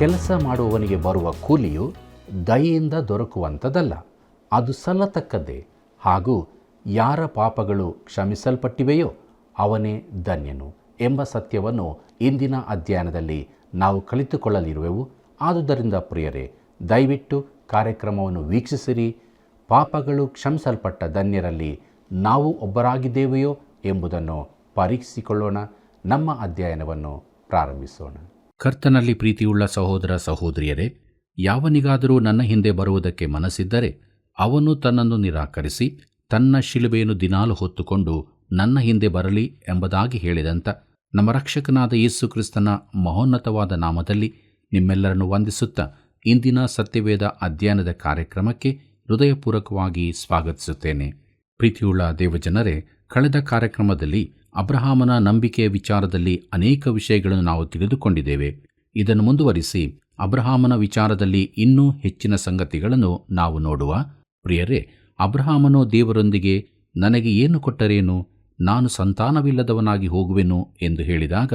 ಕೆಲಸ ಮಾಡುವವನಿಗೆ ಬರುವ ಕೂಲಿಯು ದಯೆಯಿಂದ ದೊರಕುವಂಥದ್ದಲ್ಲ, ಅದು ಸಲ್ಲತಕ್ಕದ್ದೇ. ಹಾಗೂ ಯಾರ ಪಾಪಗಳು ಕ್ಷಮಿಸಲ್ಪಟ್ಟಿವೆಯೋ ಅವನೇ ಧನ್ಯನು ಎಂಬ ಸತ್ಯವನ್ನು ಇಂದಿನ ಅಧ್ಯಯನದಲ್ಲಿ ನಾವು ಕಲಿತುಕೊಳ್ಳಲಿರುವೆವು. ಆದುದರಿಂದ ಪ್ರಿಯರೇ, ದಯವಿಟ್ಟು ಕಾರ್ಯಕ್ರಮವನ್ನು ವೀಕ್ಷಿಸಿರಿ. ಪಾಪಗಳು ಕ್ಷಮಿಸಲ್ಪಟ್ಟ ಧನ್ಯರಲ್ಲಿ ನಾವು ಒಬ್ಬರಾಗಿದ್ದೇವೆಯೋ ಎಂಬುದನ್ನು ಪರೀಕ್ಷಿಸಿಕೊಳ್ಳೋಣ. ನಮ್ಮ ಅಧ್ಯಯನವನ್ನು ಪ್ರಾರಂಭಿಸೋಣ. ಕರ್ತನಲ್ಲಿ ಪ್ರೀತಿಯುಳ್ಳ ಸಹೋದರ ಸಹೋದರಿಯರೇ, ಯಾವನಿಗಾದರೂ ನನ್ನ ಹಿಂದೆ ಬರುವುದಕ್ಕೆ ಮನಸ್ಸಿದ್ದರೆ ಅವನು ತನ್ನನ್ನು ನಿರಾಕರಿಸಿ ತನ್ನ ಶಿಲುಬೆಯನ್ನು ದಿನಾಲು ಹೊತ್ತುಕೊಂಡು ನನ್ನ ಹಿಂದೆ ಬರಲಿ ಎಂಬುದಾಗಿ ಹೇಳಿದಂಥ ನಮ್ಮ ರಕ್ಷಕನಾದ ಯೇಸು ಕ್ರಿಸ್ತನ ಮಹೋನ್ನತವಾದ ನಾಮದಲ್ಲಿ ನಿಮ್ಮೆಲ್ಲರನ್ನು ವಂದಿಸುತ್ತಾ ಇಂದಿನ ಸತ್ಯವೇದ ಅಧ್ಯಯನದ ಕಾರ್ಯಕ್ರಮಕ್ಕೆ ಹೃದಯಪೂರ್ವಕವಾಗಿ ಸ್ವಾಗತಿಸುತ್ತೇನೆ. ಪ್ರೀತಿಯುಳ್ಳ ದೇವಜನರೇ, ಕಳೆದ ಕಾರ್ಯಕ್ರಮದಲ್ಲಿ ಅಬ್ರಹಾಮನ ನಂಬಿಕೆಯ ವಿಚಾರದಲ್ಲಿ ಅನೇಕ ವಿಷಯಗಳನ್ನು ನಾವು ತಿಳಿದುಕೊಂಡಿದ್ದೇವೆ. ಇದನ್ನು ಮುಂದುವರಿಸಿ ಅಬ್ರಹಾಮನ ವಿಚಾರದಲ್ಲಿ ಇನ್ನೂ ಹೆಚ್ಚಿನ ಸಂಗತಿಗಳನ್ನು ನಾವು ನೋಡುವ. ಪ್ರಿಯರೇ, ಅಬ್ರಹಾಮನು ದೇವರೊಂದಿಗೆ ನನಗೆ ಏನು ಕೊಟ್ಟರೇನು, ನಾನು ಸಂತಾನವಿಲ್ಲದವನಾಗಿ ಹೋಗುವೆನು ಎಂದು ಹೇಳಿದಾಗ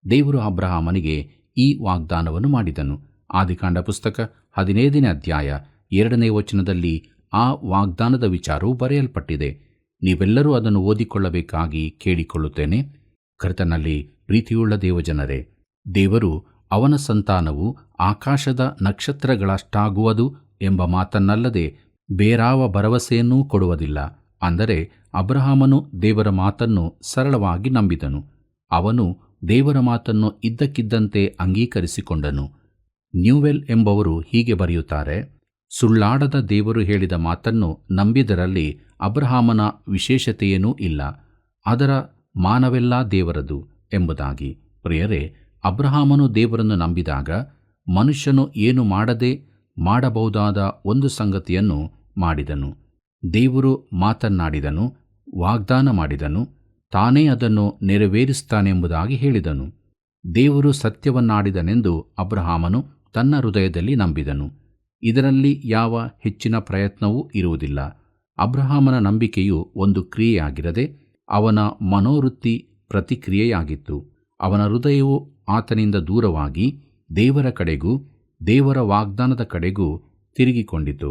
ದೇವರು ಅಬ್ರಹಾಮನಿಗೆ ಈ ವಾಗ್ದಾನವನ್ನು ಮಾಡಿದನು. ಆದಿಕಾಂಡ ಪುಸ್ತಕ 15ನೇ ಅಧ್ಯಾಯ 2ನೇ ವಚನದಲ್ಲಿ ಆ ವಾಗ್ದಾನದ ವಿಚಾರವು ಬರೆಯಲ್ಪಟ್ಟಿದೆ. ನೀವೆಲ್ಲರೂ ಅದನ್ನು ಓದಿಕೊಳ್ಳಬೇಕಾಗಿ ಕೇಳಿಕೊಳ್ಳುತ್ತೇನೆ. ಕರ್ತನಲ್ಲಿ ಪ್ರೀತಿಯುಳ್ಳ ದೇವಜನರೇ, ದೇವರು ಅವನ ಸಂತಾನವು ಆಕಾಶದ ನಕ್ಷತ್ರಗಳಷ್ಟಾಗುವುದು ಎಂಬ ಮಾತನ್ನಲ್ಲದೆ ಬೇರಾವ ಭರವಸೆಯನ್ನೂ ಕೊಡುವುದಿಲ್ಲ. ಅಂದರೆ ಅಬ್ರಹಾಮನು ದೇವರ ಮಾತನ್ನು ಸರಳವಾಗಿ ನಂಬಿದನು. ಅವನು ದೇವರ ಮಾತನ್ನು ಇದ್ದಕ್ಕಿದ್ದಂತೆ ಅಂಗೀಕರಿಸಿಕೊಂಡನು. ನ್ಯೂವೆಲ್ ಎಂಬವರು ಹೀಗೆ ಬರೆಯುತ್ತಾರೆ: ಸುಳ್ಳಾಡದ ದೇವರು ಹೇಳಿದ ಮಾತನ್ನು ನಂಬಿದರಲ್ಲಿ ಅಬ್ರಹಾಮನ ವಿಶೇಷತೆಯೇನೂ ಇಲ್ಲ, ಅದರ ಮಾನವೆಲ್ಲ ದೇವರದು ಎಂಬುದಾಗಿ. ಪ್ರಿಯರೇ, ಅಬ್ರಹಾಮನು ದೇವರನ್ನು ನಂಬಿದಾಗ ಮನುಷ್ಯನು ಏನು ಮಾಡದೆ ಮಾಡಬಹುದಾದ ಒಂದು ಸಂಗತಿಯನ್ನು ಮಾಡಿದನು. ದೇವರು ಮಾತನ್ನಾಡಿದನು, ವಾಗ್ದಾನ ಮಾಡಿದನು, ತಾನೇ ಅದನ್ನು ನೆರವೇರಿಸುತ್ತಾನೆಂಬುದಾಗಿ ಹೇಳಿದನು. ದೇವರು ಸತ್ಯವನ್ನಾಡಿದನೆಂದು ಅಬ್ರಹಾಮನು ತನ್ನ ಹೃದಯದಲ್ಲಿ ನಂಬಿದನು. ಇದರಲ್ಲಿ ಯಾವ ಹೆಚ್ಚಿನ ಪ್ರಯತ್ನವೂ ಇರುವುದಿಲ್ಲ. ಅಬ್ರಹಾಮನ ನಂಬಿಕೆಯು ಒಂದು ಕ್ರಿಯೆಯಾಗಿರದೆ ಅವನ ಮನೋವೃತ್ತಿ ಪ್ರತಿಕ್ರಿಯೆಯಾಗಿತ್ತು. ಅವನ ಹೃದಯವು ಆತನಿಂದ ದೂರವಾಗಿ ದೇವರ ಕಡೆಗೂ ದೇವರ ವಾಗ್ದಾನದ ಕಡೆಗೂ ತಿರುಗಿಕೊಂಡಿತು.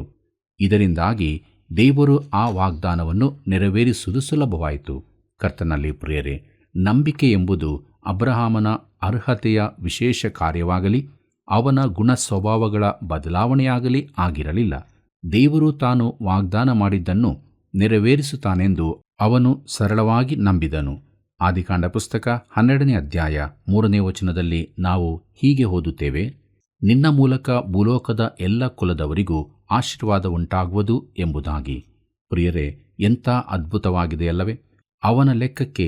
ಇದರಿಂದಾಗಿ ದೇವರು ಆ ವಾಗ್ದಾನವನ್ನು ನೆರವೇರಿಸುವುದು ಸುಲಭವಾಯಿತು. ಕರ್ತನಲ್ಲಿ ಪ್ರಿಯರೇ, ನಂಬಿಕೆ ಎಂಬುದು ಅಬ್ರಹಾಮನ ಅರ್ಹತೆಯ ವಿಶೇಷ ಕಾರ್ಯವಾಗಲಿ ಅವನ ಗುಣ ಸ್ವಭಾವಗಳ ಬದಲಾವಣೆಯಾಗಲಿ ಆಗಿರಲಿಲ್ಲ. ದೇವರು ತಾನು ವಾಗ್ದಾನ ಮಾಡಿದ್ದನ್ನು ನೆರವೇರಿಸುತ್ತಾನೆಂದು ಅವನು ಸರಳವಾಗಿ ನಂಬಿದನು. ಆದಿಕಾಂಡ ಪುಸ್ತಕ 12ನೇ ಅಧ್ಯಾಯ 3ನೇ ವಚನದಲ್ಲಿ ನಾವು ಹೀಗೆ ಓದುತ್ತೇವೆ: ನಿನ್ನ ಮೂಲಕ ಭೂಲೋಕದ ಎಲ್ಲ ಕುಲದವರಿಗೂ ಆಶೀರ್ವಾದ ಉಂಟಾಗುವುದು ಎಂಬುದಾಗಿ. ಪ್ರಿಯರೇ, ಎಂಥ ಅದ್ಭುತವಾಗಿದೆಯಲ್ಲವೇ! ಅವನ ಲೆಕ್ಕಕ್ಕೆ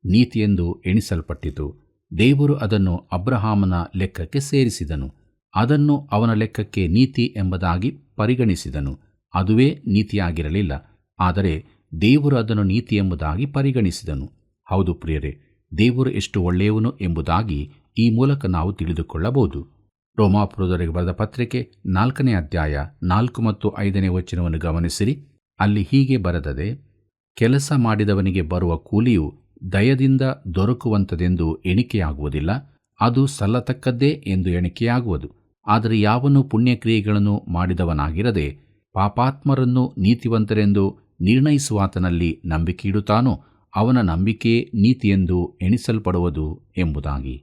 ನೀತಿಯೆಂದು ಎಣಿಸಲ್ಪಟ್ಟಿತು. ದೇವರು ಅದನ್ನು ಅಬ್ರಹಾಮನ ಲೆಕ್ಕಕ್ಕೆ ಸೇರಿಸಿದನು. ಅದನ್ನು ಅವನ ಲೆಕ್ಕಕ್ಕೆ ನೀತಿ ಎಂಬುದಾಗಿ ಪರಿಗಣಿಸಿದನು. ಅದುವೇ ನೀತಿಯಾಗಿರಲಿಲ್ಲ, ಆದರೆ ದೇವರು ಅದನ್ನು ನೀತಿ ಎಂಬುದಾಗಿ ಪರಿಗಣಿಸಿದನು. ಹೌದು ಪ್ರಿಯರೇ, ದೇವರು ಎಷ್ಟು ಒಳ್ಳೆಯವನು ಎಂಬುದಾಗಿ ಈ ಮೂಲಕ ನಾವು ತಿಳಿದುಕೊಳ್ಳಬಹುದು. ರೋಮಾಪುರದವರಿಗೆ ಬರೆದ ಪತ್ರಿಕೆ 4ನೇ ಅಧ್ಯಾಯ 4 ಮತ್ತು 5ನೇ ವಚನವನ್ನು ಗಮನಿಸಿರಿ. ಅಲ್ಲಿ ಹೀಗೆ ಬರೆದದೆ: ಕೆಲಸ ಮಾಡಿದವನಿಗೆ ಬರುವ ಕೂಲಿಯು ದಯದಿಂದ ದೊರಕುವಂಥದೆಂದು ಎಣಿಕೆಯಾಗುವುದಿಲ್ಲ, ಅದು ಸಲ್ಲತಕ್ಕದ್ದೇ ಎಂದು ಎಣಿಕೆಯಾಗುವುದು. ಆದರೆ ಯಾವನು ಪುಣ್ಯಕ್ರಿಯೆಗಳನ್ನು ಮಾಡಿದವನಾಗಿರದೆ ಪಾಪಾತ್ಮರನ್ನು ನೀತಿವಂತರೆಂದು ನಿರ್ಣಯಿಸುವಾತನಲ್ಲಿ ನಂಬಿಕೆಯಿಡುತ್ತಾನೋ ಅವನ ನಂಬಿಕೆಯೇ ನೀತಿಯೆಂದು ಎಣಿಸಲ್ಪಡುವುದು ಎಂಬುದಾಗಿ.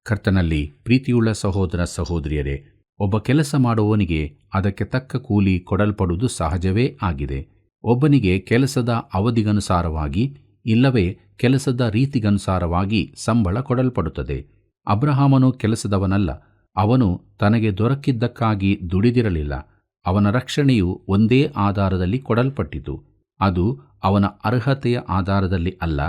ಕರ್ತನಲ್ಲಿ ಪ್ರೀತಿಯುಳ್ಳ ಸಹೋದರ ಸಹೋದರಿಯರೇ, ಒಬ್ಬ ಕೆಲಸ ಮಾಡುವವನಿಗೆ ಅದಕ್ಕೆ ತಕ್ಕ ಕೂಲಿ ಕೊಡಲ್ಪಡುವುದು ಸಹಜವೇ ಆಗಿದೆ. ಒಬ್ಬನಿಗೆ ಕೆಲಸದ ಅವಧಿಗನುಸಾರವಾಗಿ ಇಲ್ಲವೇ ಕೆಲಸದ ರೀತಿಗನುಸಾರವಾಗಿ ಸಂಬಳ ಕೊಡಲ್ಪಡುತ್ತದೆ. ಅಬ್ರಹಾಮನು ಕೆಲಸದವನಲ್ಲ, ಅವನು ತನಗೆ ದೊರಕಿದ್ದಕ್ಕಾಗಿ ದುಡಿದಿರಲಿಲ್ಲ. ಅವನ ರಕ್ಷಣೆಯು ಒಂದೇ ಆಧಾರದಲ್ಲಿ ಕೊಡಲ್ಪಟ್ಟಿತು. ಅದು ಅವನ ಅರ್ಹತೆಯ ಆಧಾರದಲ್ಲಿ ಅಲ್ಲ,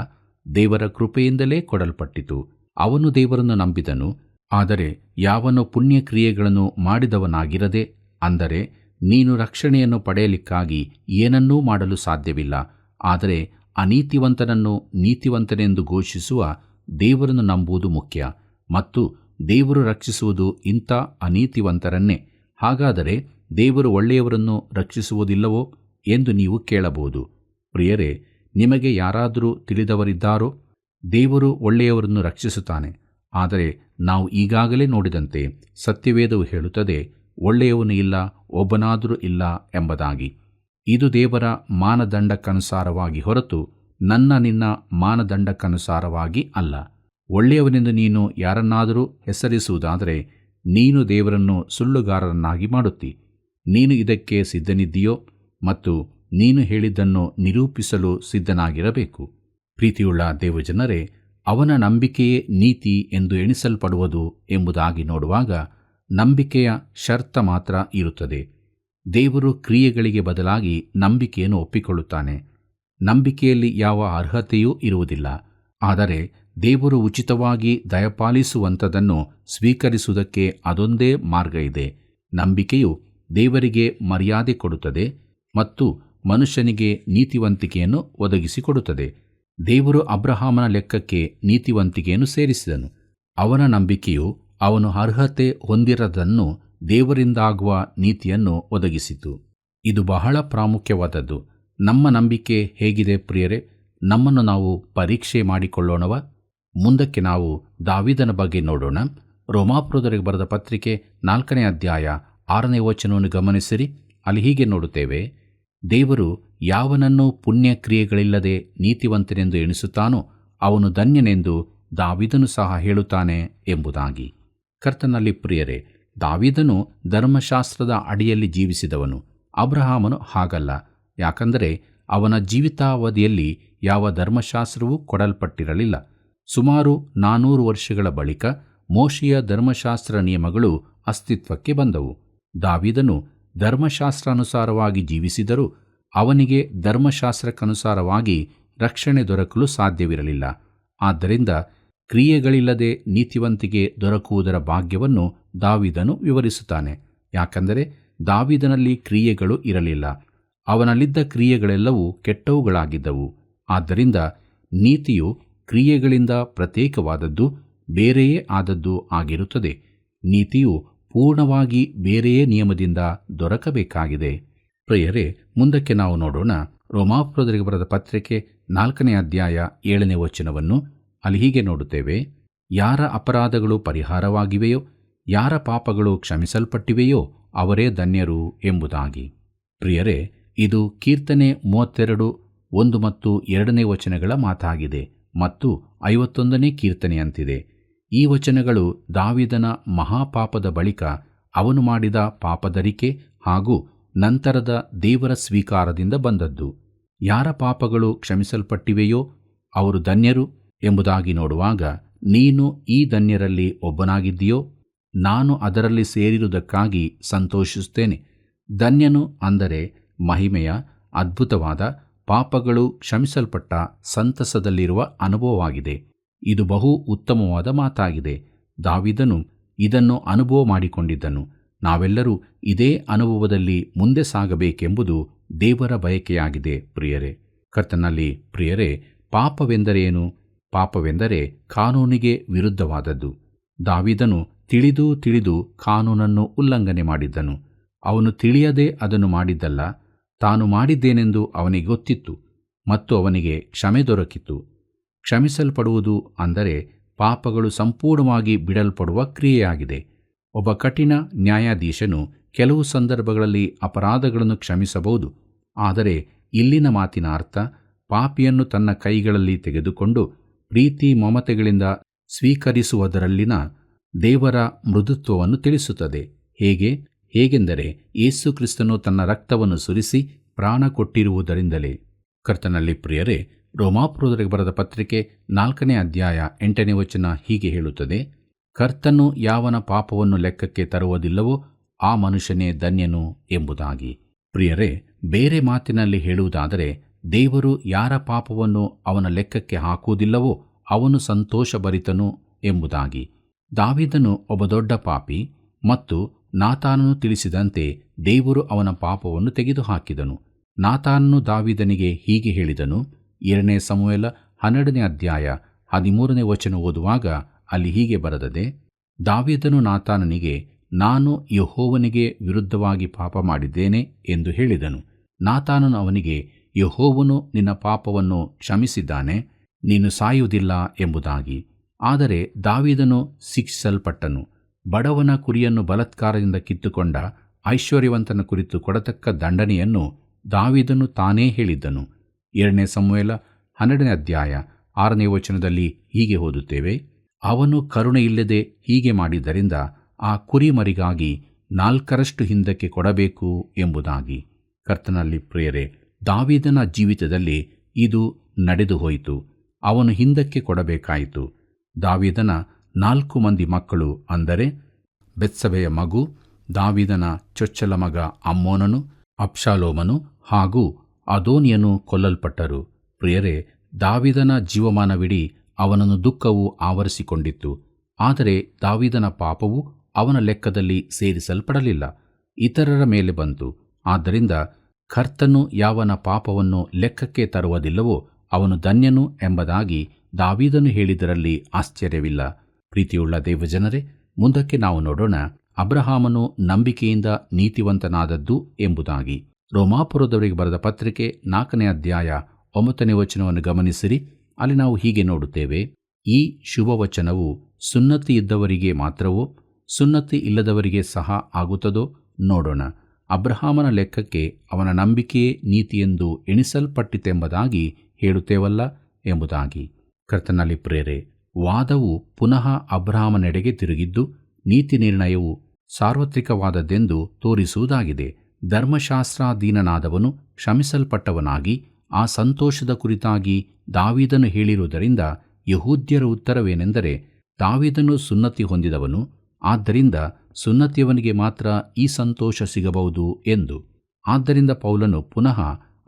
ದೇವರ ಕೃಪೆಯಿಂದಲೇ ಕೊಡಲ್ಪಟ್ಟಿತು. ಅವನು ದೇವರನ್ನು ನಂಬಿದನು. ಆದರೆ ಯಾವನು ಪುಣ್ಯಕ್ರಿಯೆಗಳನ್ನು ಮಾಡಿದವನಾಗಿರದೆ, ಅಂದರೆ ನೀನು ರಕ್ಷಣೆಯನ್ನು ಪಡೆಯಲಿಕ್ಕಾಗಿ ಏನನ್ನೂ ಮಾಡಲು ಸಾಧ್ಯವಿಲ್ಲ, ಆದರೆ ಅನೀತಿವಂತನನ್ನು ನೀತಿವಂತನೆಂದು ಘೋಷಿಸುವ ದೇವರನ್ನು ನಂಬುವುದು ಮುಖ್ಯ, ಮತ್ತು ದೇವರು ರಕ್ಷಿಸುವುದು ಇಂಥ ಅನೀತಿವಂತರನ್ನೇ. ಹಾಗಾದರೆ ದೇವರು ಒಳ್ಳೆಯವರನ್ನು ರಕ್ಷಿಸುವುದಿಲ್ಲವೋ ಎಂದು ನೀವು ಕೇಳಬಹುದು. ಪ್ರಿಯರೇ, ನಿಮಗೆ ಯಾರಾದರೂ ತಿಳಿದವರಿದ್ದಾರೋ? ದೇವರು ಒಳ್ಳೆಯವರನ್ನು ರಕ್ಷಿಸುತ್ತಾನೆ, ಆದರೆ ನಾವು ಈಗಾಗಲೇ ನೋಡಿದಂತೆ ಸತ್ಯವೇದವು ಹೇಳುತ್ತದೆ, ಒಳ್ಳೆಯವನು ಇಲ್ಲ, ಒಬ್ಬನಾದರೂ ಇಲ್ಲ ಎಂಬುದಾಗಿ. ಇದು ದೇವರ ಮಾನದಂಡಕ್ಕನುಸಾರವಾಗಿ ಹೊರತು ನನ್ನ ನಿನ್ನ ಮಾನದಂಡಕ್ಕನುಸಾರವಾಗಿ ಅಲ್ಲ. ಒಳ್ಳೆಯವನೆಂದು ನೀನು ಯಾರನ್ನಾದರೂ ಹೆಸರಿಸುವುದಾದರೆ ನೀನು ದೇವರನ್ನು ಸುಳ್ಳುಗಾರರನ್ನಾಗಿ ಮಾಡುತ್ತಿ. ನೀನು ಇದಕ್ಕೆ ಸಿದ್ಧನಿದ್ದೀಯೋ ಮತ್ತು ನೀನು ಹೇಳಿದ್ದನ್ನು ನಿರೂಪಿಸಲು ಸಿದ್ಧನಾಗಿರಬೇಕು. ಪ್ರೀತಿಯುಳ್ಳ ದೇವಜನರೇ, ಅವನ ನಂಬಿಕೆಯೇ ನೀತಿ ಎಂದು ಎಣಿಸಲ್ಪಡುವುದು ಎಂಬುದಾಗಿ ನೋಡುವಾಗ ನಂಬಿಕೆಯ ಷರ್ತ ಮಾತ್ರ ಇರುತ್ತದೆ. ದೇವರು ಕ್ರಿಯೆಗಳಿಗೆ ಬದಲಾಗಿ ನಂಬಿಕೆಯನ್ನು ಒಪ್ಪಿಕೊಳ್ಳುತ್ತಾನೆ. ನಂಬಿಕೆಯಲ್ಲಿ ಯಾವ ಅರ್ಹತೆಯೂ ಇರುವುದಿಲ್ಲ. ಆದರೆ ದೇವರು ಉಚಿತವಾಗಿ ದಯಪಾಲಿಸುವಂಥದನ್ನು ಸ್ವೀಕರಿಸುವುದಕ್ಕೆ ಅದೊಂದೇ ಮಾರ್ಗ ಇದೆ. ನಂಬಿಕೆಯು ದೇವರಿಗೆ ಮರ್ಯಾದೆ ಕೊಡುತ್ತದೆ ಮತ್ತು ಮನುಷ್ಯನಿಗೆ ನೀತಿವಂತಿಕೆಯನ್ನು ಒದಗಿಸಿಕೊಡುತ್ತದೆ. ದೇವರು ಅಬ್ರಹಾಮನ ಲೆಕ್ಕಕ್ಕೆ ನೀತಿವಂತಿಕೆಯನ್ನು ಸೇರಿಸಿದನು. ಅವನ ನಂಬಿಕೆಯು ಅವನು ಅರ್ಹತೆ ಹೊಂದಿರದನ್ನು ದೇವರಿಂದಾಗುವ ನೀತಿಯನ್ನು ಒದಗಿಸಿತು. ಇದು ಬಹಳ ಪ್ರಾಮುಖ್ಯವಾದದ್ದು. ನಮ್ಮ ನಂಬಿಕೆ ಹೇಗಿದೆ ಪ್ರಿಯರೇ? ನಮ್ಮನ್ನು ನಾವು ಪರೀಕ್ಷೆ ಮಾಡಿಕೊಳ್ಳೋಣವ? ಮುಂದಕ್ಕೆ ನಾವು ದಾವೀದನ ಬಗ್ಗೆ ನೋಡೋಣ. ರೋಮಾಪುರದವರಿಗೆ ಬರೆದ ಪತ್ರಿಕೆ 4ನೇ ಅಧ್ಯಾಯ 6ನೇ ವಚನವನ್ನು ಗಮನಿಸಿರಿ. ಅಲ್ಲಿ ಹೀಗೆ ನೋಡುತ್ತೇವೆ, ದೇವರು ಯಾವನನ್ನು ಪುಣ್ಯಕ್ರಿಯೆಗಳಿಲ್ಲದೆ ನೀತಿವಂತನೆಂದು ಎಣಿಸುತ್ತಾನೋ ಅವನು ಧನ್ಯನೆಂದು ದಾವೀದನು ಸಹ ಹೇಳುತ್ತಾನೆ ಎಂಬುದಾಗಿ. ಕರ್ತನಲ್ಲಿ ಪ್ರಿಯರೇ, ದಾವೀದನು ಧರ್ಮಶಾಸ್ತ್ರದ ಅಡಿಯಲ್ಲಿ ಜೀವಿಸಿದವನು. ಅಬ್ರಹಾಮನು ಹಾಗಲ್ಲ. ಯಾಕಂದರೆ ಅವನ ಜೀವಿತಾವಧಿಯಲ್ಲಿ ಯಾವ ಧರ್ಮಶಾಸ್ತ್ರವೂ ಕೊಡಲ್ಪಟ್ಟಿರಲಿಲ್ಲ. ಸುಮಾರು 400 ವರ್ಷಗಳ ಬಳಿಕ ಮೋಶೆಯ ಧರ್ಮಶಾಸ್ತ್ರ ನಿಯಮಗಳು ಅಸ್ತಿತ್ವಕ್ಕೆ ಬಂದವು. ದಾವೀದನು ಧರ್ಮಶಾಸ್ತ್ರಾನುಸಾರವಾಗಿ ಜೀವಿಸಿದರೂ ಅವನಿಗೆ ಧರ್ಮಶಾಸ್ತ್ರಕ್ಕನುಸಾರವಾಗಿ ರಕ್ಷಣೆ ದೊರಕಲು ಸಾಧ್ಯವಿರಲಿಲ್ಲ. ಆದ್ದರಿಂದ ಕ್ರಿಯೆಗಳಿಲ್ಲದೆ ನೀತಿವಂತಿಕೆ ದೊರಕುವುದರ ಭಾಗ್ಯವನ್ನು ದಾವೀದನು ವಿವರಿಸುತ್ತಾನೆ. ಯಾಕಂದರೆ ದಾವೀದನಲ್ಲಿ ಕ್ರಿಯೆಗಳು ಇರಲಿಲ್ಲ. ಅವನಲ್ಲಿದ್ದ ಕ್ರಿಯೆಗಳೆಲ್ಲವೂ ಕೆಟ್ಟವುಗಳಾಗಿದ್ದವು. ಆದ್ದರಿಂದ ನೀತಿಯು ಕ್ರಿಯೆಗಳಿಂದ ಪ್ರತ್ಯೇಕವಾದದ್ದು, ಬೇರೆಯೇ ಆದದ್ದು ಆಗಿರುತ್ತದೆ. ನೀತಿಯು ಪೂರ್ಣವಾಗಿ ಬೇರೆಯೇ ನಿಯಮದಿಂದ ದೊರಕಬೇಕಾಗಿದೆ. ಪ್ರಿಯರೇ, ಮುಂದಕ್ಕೆ ನಾವು ನೋಡೋಣ. ರೋಮಾಪುರದವರಿಗೆ ಬರೆದ ಪತ್ರಿಕೆ 4ನೇ ಅಧ್ಯಾಯ 7ನೇ ವಚನವನ್ನು. ಅಲ್ಲಿ ಹೀಗೆ ನೋಡುತ್ತೇವೆ, ಯಾರ ಅಪರಾಧಗಳು ಪರಿಹಾರವಾಗಿವೆಯೋ, ಯಾರ ಪಾಪಗಳು ಕ್ಷಮಿಸಲ್ಪಟ್ಟಿವೆಯೋ ಅವರೇ ಧನ್ಯರು ಎಂಬುದಾಗಿ. ಪ್ರಿಯರೇ, ಇದು ಕೀರ್ತನೆ 32, 1 ಮತ್ತು 2ನೇ ವಚನಗಳ ಮಾತಾಗಿದೆ ಮತ್ತು 51ನೇ ಕೀರ್ತನೆಯಂತಿದೆ. ಈ ವಚನಗಳು ದಾವೀದನ ಮಹಾಪಾಪದ ಬಳಿಕ ಅವನು ಮಾಡಿದ ಪಾಪದರಿಕೆ ಹಾಗೂ ನಂತರದ ದೇವರ ಸ್ವೀಕಾರದಿಂದ ಬಂದದ್ದು. ಯಾರ ಪಾಪಗಳು ಕ್ಷಮಿಸಲ್ಪಟ್ಟಿವೆಯೋ ಅವರು ಧನ್ಯರು ಎಂಬುದಾಗಿ ನೋಡುವಾಗ, ನೀನು ಈ ಧನ್ಯರಲ್ಲಿ ಒಬ್ಬನಾಗಿದ್ದೀಯೋ? ನಾನು ಅದರಲ್ಲಿ ಸೇರಿರುವುದಕ್ಕಾಗಿ ಸಂತೋಷಿಸುತ್ತೇನೆ. ಧನ್ಯನು ಅಂದರೆ ಮಹಿಮೆಯ ಅದ್ಭುತವಾದ ಪಾಪಗಳು ಕ್ಷಮಿಸಲ್ಪಟ್ಟ ಸಂತಸದಲ್ಲಿರುವ ಅನುಭವವಾಗಿದೆ. ಇದು ಬಹು ಉತ್ತಮವಾದ ಮಾತಾಗಿದೆ. ದಾವೀದನು ಇದನ್ನು ಅನುಭವ ಮಾಡಿಕೊಂಡಿದ್ದನು. ನಾವೆಲ್ಲರೂ ಇದೇ ಅನುಭವದಲ್ಲಿ ಮುಂದೆ ಸಾಗಬೇಕೆಂಬುದು ದೇವರ ಬಯಕೆಯಾಗಿದೆ. ಪ್ರಿಯರೇ, ಕರ್ತನಲ್ಲಿ ಪ್ರಿಯರೇ, ಪಾಪವೆಂದರೇನು? ಪಾಪವೆಂದರೆ ಕಾನೂನಿಗೆ ವಿರುದ್ಧವಾದದ್ದು. ದಾವೀದನು ತಿಳಿದು ತಿಳಿದು ಕಾನೂನನ್ನು ಉಲ್ಲಂಘನೆ ಮಾಡಿದ್ದನು. ಅವನು ತಿಳಿಯದೆ ಅದನ್ನು ಮಾಡಿದ್ದಲ್ಲ, ತಾನು ಮಾಡಿದ್ದೇನೆಂದು ಅವನಿಗೆ ಗೊತ್ತಿತ್ತು ಮತ್ತು ಅವನಿಗೆ ಕ್ಷಮೆ ದೊರಕಿತು. ಕ್ಷಮಿಸಲ್ಪಡುವುದು ಅಂದರೆ ಪಾಪಗಳು ಸಂಪೂರ್ಣವಾಗಿ ಬಿಡಲ್ಪಡುವ ಕ್ರಿಯೆಯಾಗಿದೆ. ಒಬ್ಬ ಕಠಿಣ ನ್ಯಾಯಾಧೀಶನು ಕೆಲವು ಸಂದರ್ಭಗಳಲ್ಲಿ ಅಪರಾಧಗಳನ್ನು ಕ್ಷಮಿಸಬಹುದು. ಆದರೆ ಇಲ್ಲಿನ ಮಾತಿನ ಅರ್ಥ ಪಾಪಿಯನ್ನು ತನ್ನ ಕೈಗಳಲ್ಲಿ ತೆಗೆದುಕೊಂಡು ಪ್ರೀತಿ ಮಮತೆಗಳಿಂದ ಸ್ವೀಕರಿಸುವುದರಲ್ಲಿನ ದೇವರ ಮೃದುತ್ವವನ್ನು ತಿಳಿಸುತ್ತದೆ. ಹೇಗೆಂದರೆ ಯೇಸು ಕ್ರಿಸ್ತನು ತನ್ನ ರಕ್ತವನ್ನು ಸುರಿಸಿ ಪ್ರಾಣ ಕೊಟ್ಟಿರುವುದರಿಂದಲೇ. ಕರ್ತನಲ್ಲಿ ಪ್ರಿಯರೇ, ರೋಮಾಪುರದವರಿಗೆ ಬರೆದ ಪತ್ರಿಕೆ 4ನೇ ಅಧ್ಯಾಯ 8ನೇ ವಚನ ಹೀಗೆ ಹೇಳುತ್ತದೆ, ಕರ್ತನು ಯಾವನ ಪಾಪವನ್ನು ಲೆಕ್ಕಕ್ಕೆ ತರುವುದಿಲ್ಲವೋ ಆ ಮನುಷ್ಯನೇ ಧನ್ಯನು ಎಂಬುದಾಗಿ. ಪ್ರಿಯರೇ, ಬೇರೆ ಮಾತಿನಲ್ಲಿ ಹೇಳುವುದಾದರೆ, ದೇವರು ಯಾರ ಪಾಪವನ್ನು ಅವನ ಲೆಕ್ಕಕ್ಕೆ ಹಾಕುವುದಿಲ್ಲವೋ ಅವನು ಸಂತೋಷಭರಿತನು ಎಂಬುದಾಗಿ. ದಾವೀದನು ಒಬ್ಬ ದೊಡ್ಡ ಪಾಪಿ ಮತ್ತು ನಾತಾನನು ತಿಳಿಸಿದಂತೆ ದೇವರು ಅವನ ಪಾಪವನ್ನು ತೆಗೆದುಹಾಕಿದನು. ನಾತಾನನು ದಾವೀದನಿಗೆ ಹೀಗೆ ಹೇಳಿದನು. 2ನೇ ಸಮುವೇಲ 12ನೇ ಅಧ್ಯಾಯ 13ನೇ ವಚನ ಓದುವಾಗ ಅಲ್ಲಿ ಹೀಗೆ ಬರೆದದೆ, ದಾವೀದನು ನಾತಾನನಿಗೆ, ನಾನು ಯೆಹೋವನಿಗೆ ವಿರುದ್ಧವಾಗಿ ಪಾಪ ಮಾಡಿದ್ದೇನೆ ಎಂದು ಹೇಳಿದನು. ನಾತಾನನು ಅವನಿಗೆ, ಯೆಹೋವನು ನಿನ್ನ ಪಾಪವನ್ನು ಕ್ಷಮಿಸಿದ್ದಾನೆ, ನೀನು ಸಾಯುವುದಿಲ್ಲ ಎಂಬುದಾಗಿ. ಆದರೆ ದಾವೀದನು ಶಿಕ್ಷಿಸಲ್ಪಟ್ಟನು. ಬಡವನ ಕುರಿಯನ್ನು ಬಲಾತ್ಕಾರದಿಂದ ಕಿತ್ತುಕೊಂಡ ಐಶ್ವರ್ಯವಂತನ ಕುರಿತು ಕೊಡತಕ್ಕ ದಂಡನೆಯನ್ನು ದಾವೀದನು ತಾನೇ ಹೇಳಿದ್ದನು. 2 ಸಮುವೇಲ 12ನೇ ಅಧ್ಯಾಯ 6ನೇ ವಚನದಲ್ಲಿ ಹೀಗೆ ಓದುತ್ತೇವೆ, ಅವನು ಕರುಣೆಯಿಲ್ಲದೆ ಹೀಗೆ ಮಾಡಿದ್ದರಿಂದ ಆ ಕುರಿಮರಿಗಾಗಿ 4ರಷ್ಟು ಹಿಂದಕ್ಕೆ ಕೊಡಬೇಕು ಎಂಬುದಾಗಿ. ಕರ್ತನಲ್ಲಿ ಪ್ರಿಯರೇ, ದಾವೀದನ ಜೀವಿತದಲ್ಲಿ ಇದು ನಡೆದು ಹೋಯಿತು. ಅವನು ಹಿಂದಕ್ಕೆ ಕೊಡಬೇಕಾಯಿತು. ದಾವೀದನ 4 ಮಂದಿ ಮಕ್ಕಳು, ಅಂದರೆ ಬೆತ್ಸಬೆಯ ಮಗು, ದಾವೀದನ ಚೊಚ್ಚಲ ಮಗ ಅಮ್ಮೋನನು, ಅಬ್ಷಾಲೋಮನು ಹಾಗೂ ಅದೋನಿಯನು ಕೊಲ್ಲಲ್ಪಟ್ಟರು. ಪ್ರಿಯರೇ, ದಾವೀದನ ಜೀವಮಾನವಿಡೀ ಅವನನ್ನು ದುಃಖವು ಆವರಿಸಿಕೊಂಡಿತ್ತು. ಆದರೆ ದಾವೀದನ ಪಾಪವು ಅವನ ಲೆಕ್ಕದಲ್ಲಿ ಸೇರಿಸಲ್ಪಡಲಿಲ್ಲ, ಇತರರ ಮೇಲೆ ಬಂತು. ಆದ್ದರಿಂದ ಕರ್ತನು ಯಾವನ ಪಾಪವನ್ನು ಲೆಕ್ಕಕ್ಕೆ ತರುವುದಿಲ್ಲವೋ ಅವನು ಧನ್ಯನು ಎಂಬುದಾಗಿ ದಾವೀದನು ಹೇಳಿದರಲ್ಲಿ ಆಶ್ಚರ್ಯವಿಲ್ಲ. ಪ್ರೀತಿಯುಳ್ಳ ದೇವಜನರೇ, ಮುಂದಕ್ಕೆ ನಾವು ನೋಡೋಣ ಅಬ್ರಹಾಮನು ನಂಬಿಕೆಯಿಂದ ನೀತಿವಂತನಾದದ್ದು ಎಂಬುದಾಗಿ. ರೋಮಾಪುರದವರಿಗೆ ಬರೆದ ಪತ್ರಿಕೆ 4ನೇ ಅಧ್ಯಾಯ 9ನೇ ವಚನವನ್ನು ಗಮನಿಸಿರಿ. ಅಲ್ಲಿ ನಾವು ಹೀಗೆ ನೋಡುತ್ತೇವೆ, ಈ ಶುಭವಚನವು ಸುನ್ನತಿ ಇದ್ದವರಿಗೆ ಮಾತ್ರವೋ ಸುನ್ನತಿ ಇಲ್ಲದವರಿಗೆ ಸಹ ಆಗುತ್ತದೋ ನೋಡೋಣ. ಅಬ್ರಹಾಮನ ಲೆಕ್ಕಕ್ಕೆ ಅವನ ನಂಬಿಕೆಯೇ ನೀತಿಯೆಂದು ಎಣಿಸಲ್ಪಟ್ಟಿತೆಂಬುದಾಗಿ ಹೇಳುತ್ತೇವಲ್ಲ ಎಂಬುದಾಗಿ. ಕರ್ತನಲ್ಲಿ ಪ್ರೇರೆ, ವಾದವು ಪುನಃ ಅಬ್ರಹಾಮನೆಡೆಗೆ ತಿರುಗಿದ್ದು ನೀತಿ ನಿರ್ಣಯವು ಸಾರ್ವತ್ರಿಕವಾದದ್ದೆಂದು ತೋರಿಸುವುದಾಗಿದೆ. ಧರ್ಮಶಾಸ್ತ್ರಾಧೀನನಾದವನು ಕ್ಷಮಿಸಲ್ಪಟ್ಟವನಾಗಿ ಆ ಸಂತೋಷದ ಕುರಿತಾಗಿ ದಾವೀದನು ಹೇಳಿರುವುದರಿಂದ ಯಹೂದ್ಯರ ಉತ್ತರವೇನೆಂದರೆ, ದಾವೀದನು ಸುನ್ನತಿ ಹೊಂದಿದವನು, ಆದ್ದರಿಂದ ಸುನ್ನತಿಯವನಿಗೆ ಮಾತ್ರ ಈ ಸಂತೋಷ ಸಿಗಬಹುದು ಎಂದು. ಆದ್ದರಿಂದ ಪೌಲನು ಪುನಃ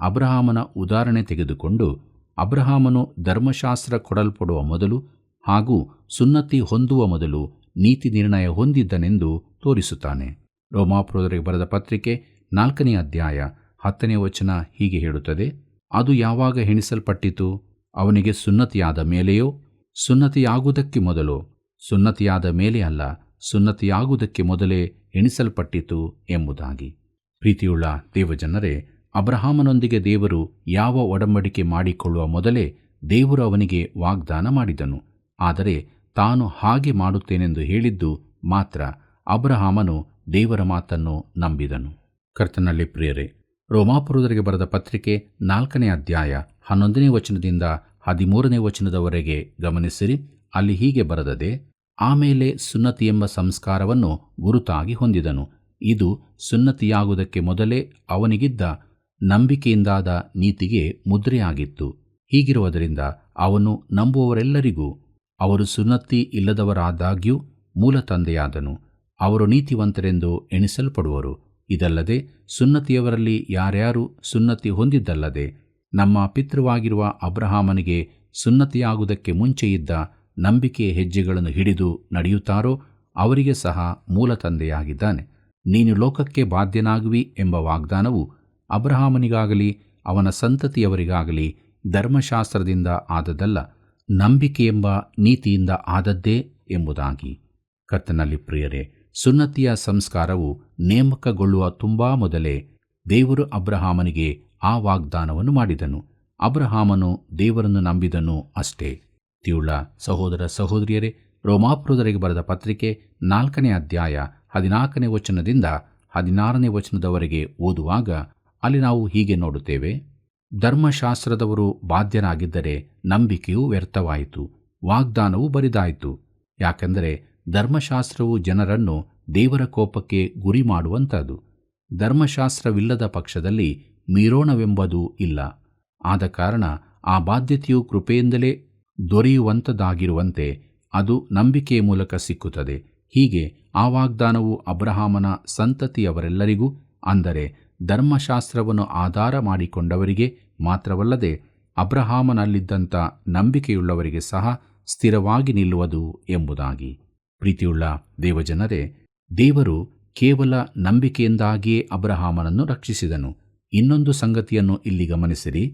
ಅಬ್ರಹಾಮನ ಉದಾಹರಣೆ ತೆಗೆದುಕೊಂಡು ಅಬ್ರಹಾಮನು ಧರ್ಮಶಾಸ್ತ್ರ ಕೊಡಲ್ಪಡುವ ಮೊದಲು ಹಾಗೂ ಸುನ್ನತಿ ಹೊಂದುವ ಮೊದಲು ನೀತಿ ನಿರ್ಣಯ ಹೊಂದಿದ್ದನೆಂದು ತೋರಿಸುತ್ತಾನೆ. ರೋಮಾಪುರದವರಿಗೆ ಬರೆದ ಪತ್ರಿಕೆ 4ನೇ ಅಧ್ಯಾಯ 10ನೇ ವಚನ ಹೀಗೆ ಹೇಳುತ್ತದೆ, ಅದು ಯಾವಾಗ ಎಣಿಸಲ್ಪಟ್ಟಿತು? ಅವನಿಗೆ ಸುನ್ನತಿಯಾದ ಮೇಲೆಯೋ ಸುನ್ನತಿಯಾಗುವುದಕ್ಕೆ ಮೊದಲೋ? ಸುನ್ನತಿಯಾದ ಮೇಲೆ ಅಲ್ಲ, ಸುನ್ನತಿಯಾಗುವುದಕ್ಕೆ ಮೊದಲೇ ಎಣಿಸಲ್ಪಟ್ಟಿತು ಎಂಬುದಾಗಿ. ಪ್ರೀತಿಯುಳ್ಳ ದೇವಜನರೇ, ಅಬ್ರಹಾಮನೊಂದಿಗೆ ದೇವರು ಯಾವ ಒಡಂಬಡಿಕೆ ಮಾಡಿಕೊಳ್ಳುವ ಮೊದಲೇ ದೇವರು ಅವನಿಗೆ ವಾಗ್ದಾನ ಮಾಡಿದನು. ಆದರೆ ತಾನು ಹಾಗೆ ಮಾಡುತ್ತೇನೆಂದು ಹೇಳಿದ್ದು ಮಾತ್ರ ಅಬ್ರಹಾಮನು ದೇವರ ಮಾತನ್ನು ನಂಬಿದನು. ಕರ್ತನಲ್ಲಿ ಪ್ರಿಯರೇ, ರೋಮಾಪುರದವರಿಗೆ ಬರೆದ ಪತ್ರಿಕೆ 4ನೇ ಅಧ್ಯಾಯ 11ನೇ ವಚನದಿಂದ 13ನೇ ವಚನದವರೆಗೆ ಗಮನಿಸಿರಿ. ಅಲ್ಲಿ ಹೀಗೆ ಬರೆದದೆ, ಆಮೇಲೆ ಸುನ್ನತಿ ಎಂಬ ಸಂಸ್ಕಾರವನ್ನು ಗುರುತಾಗಿ ಹೊಂದಿದನು. ಇದು ಸುನ್ನತಿಯಾಗುವುದಕ್ಕೆ ಮೊದಲೇ ಅವನಿಗಿದ್ದ ನಂಬಿಕೆಯಿಂದಾದ ನೀತಿಗೆ ಮುದ್ರೆಯಾಗಿತ್ತು. ಹೀಗಿರುವುದರಿಂದ ಅವನು ನಂಬುವವರೆಲ್ಲರಿಗೂ, ಅವರು ಸುನ್ನತಿ ಇಲ್ಲದವರಾದಾಗ್ಯೂ ಮೂಲ ತಂದೆಯಾದನು, ಅವರು ನೀತಿವಂತರೆಂದು ಎಣಿಸಲ್ಪಡುವರು. ಇದಲ್ಲದೆ ಸುನ್ನತಿಯವರಲ್ಲಿ ಯಾರ್ಯಾರು ಸುನ್ನತಿ ಹೊಂದಿದ್ದಲ್ಲದೆ ನಮ್ಮ ಪಿತೃವಾಗಿರುವ ಅಬ್ರಹಾಮನಿಗೆ ಸುನ್ನತಿಯಾಗುವುದಕ್ಕೆ ಮುಂಚೆಯಿದ್ದ ನಂಬಿಕೆಯ ಹೆಜ್ಜೆಗಳನ್ನು ಹಿಡಿದು ನಡೆಯುತ್ತಾರೋ ಅವರಿಗೆ ಸಹ ಮೂಲ ತಂದೆಯಾಗಿದ್ದಾನೆ. ನೀನು ಲೋಕಕ್ಕೆ ಬಾಧ್ಯನಾಗುವಿ ಎಂಬ ವಾಗ್ದಾನವು ಅಬ್ರಹಾಮನಿಗಾಗಲಿ ಅವನ ಸಂತತಿಯವರಿಗಾಗಲಿ ಧರ್ಮಶಾಸ್ತ್ರದಿಂದ ಆದದ್ದಲ್ಲ, ನಂಬಿಕೆ ಎಂಬ ನೀತಿಯಿಂದ ಆದದ್ದೇ ಎಂಬುದಾಗಿ. ಕರ್ತನಲ್ಲಿ ಪ್ರಿಯರೇ, ಸುನ್ನತಿಯ ಸಂಸ್ಕಾರವು ನೇಮಕಗೊಳ್ಳುವ ತುಂಬಾ ಮೊದಲೇ ದೇವರು ಅಬ್ರಹಾಮನಿಗೆ ಆ ವಾಗ್ದಾನವನ್ನು ಮಾಡಿದನು. ಅಬ್ರಹಾಮನು ದೇವರನ್ನು ನಂಬಿದನು ಅಷ್ಟೇ. ತಿಯುಳ್ಳ ಸಹೋದರ ಸಹೋದರಿಯರೇ, ರೋಮಾಪುರದವರಿಗೆ ಬರೆದ ಪತ್ರಿಕೆ 4ನೇ ಅಧ್ಯಾಯ 14ನೇ ವಚನದಿಂದ 16ನೇ ವಚನದವರೆಗೆ ಓದುವಾಗ ಅಲ್ಲಿ ನಾವು ಹೀಗೆ ನೋಡುತ್ತೇವೆ, ಧರ್ಮಶಾಸ್ತ್ರದವರು ಬಾಧ್ಯರಾಗಿದ್ದರೆ ನಂಬಿಕೆಯು ವ್ಯರ್ಥವಾಯಿತು, ವಾಗ್ದಾನವು ಬರಿದಾಯಿತು. ಯಾಕೆಂದರೆ ಧರ್ಮಶಾಸ್ತ್ರವು ಜನರನ್ನು ದೇವರ ಕೋಪಕ್ಕೆ ಗುರಿ ಮಾಡುವಂಥದ್ದು. ಧರ್ಮಶಾಸ್ತ್ರವಿಲ್ಲದ ಪಕ್ಷದಲ್ಲಿ ಮೀರೋಣವೆಂಬುದು ಇಲ್ಲ. ಆದ ಕಾರಣ ಆ ಬಾಧ್ಯತೆಯು ಕೃಪೆಯಿಂದಲೇ ದೊರೆಯುವಂಥದ್ದಾಗಿರುವಂತೆ ಅದು ನಂಬಿಕೆಯ ಮೂಲಕ ಸಿಕ್ಕುತ್ತದೆ. ಹೀಗೆ ಆ ವಾಗ್ದಾನವು ಅಬ್ರಹಾಮನ ಸಂತತಿಯವರೆಲ್ಲರಿಗೂ, ಅಂದರೆ ಧರ್ಮಶಾಸ್ತ್ರವನ್ನು ಆಧಾರ ಮಾಡಿಕೊಂಡವರಿಗೆ ಮಾತ್ರವಲ್ಲದೆ ಅಬ್ರಹಾಮನಲ್ಲಿದ್ದಂಥ ನಂಬಿಕೆಯುಳ್ಳವರಿಗೆ ಸಹ ಸ್ಥಿರವಾಗಿ ನಿಲ್ಲುವುದು ಎಂಬುದಾಗಿ. ಪ್ರೀತಿಯುಳ್ಳ ದೇವಜನರೇ, ದೇವರು ಕೇವಲ ನಂಬಿಕೆಯಿಂದಾಗಿಯೇ ಅಬ್ರಹಾಮನನ್ನು ರಕ್ಷಿಸಿದನು. ಇನ್ನೊಂದು ಸಂಗತಿಯನ್ನು ಇಲ್ಲಿ ಗಮನಿಸಿರಿ.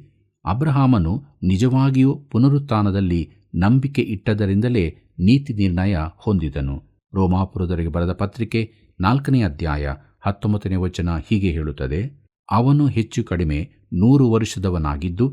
ಅಬ್ರಹಾಮನು ನಿಜವಾಗಿಯೂ ಪುನರುತ್ಥಾನದಲ್ಲಿ ನಂಬಿಕೆ ಇಟ್ಟದರಿಂದಲೇ ನೀತಿ ನಿರ್ಣಯ ಹೊಂದಿದನು. ರೋಮಾಪುರದವರಿಗೆ ಬರೆದ ಪತ್ರಿಕೆ 4ನೇ ಅಧ್ಯಾಯ 19ನೇ ವಚನ ಹೀಗೆ ಹೇಳುತ್ತದೆ, ಅವನು ಹೆಚ್ಚು ಕಡಿಮೆ 100 ವರ್ಷದವನಾಗಿದ್ದು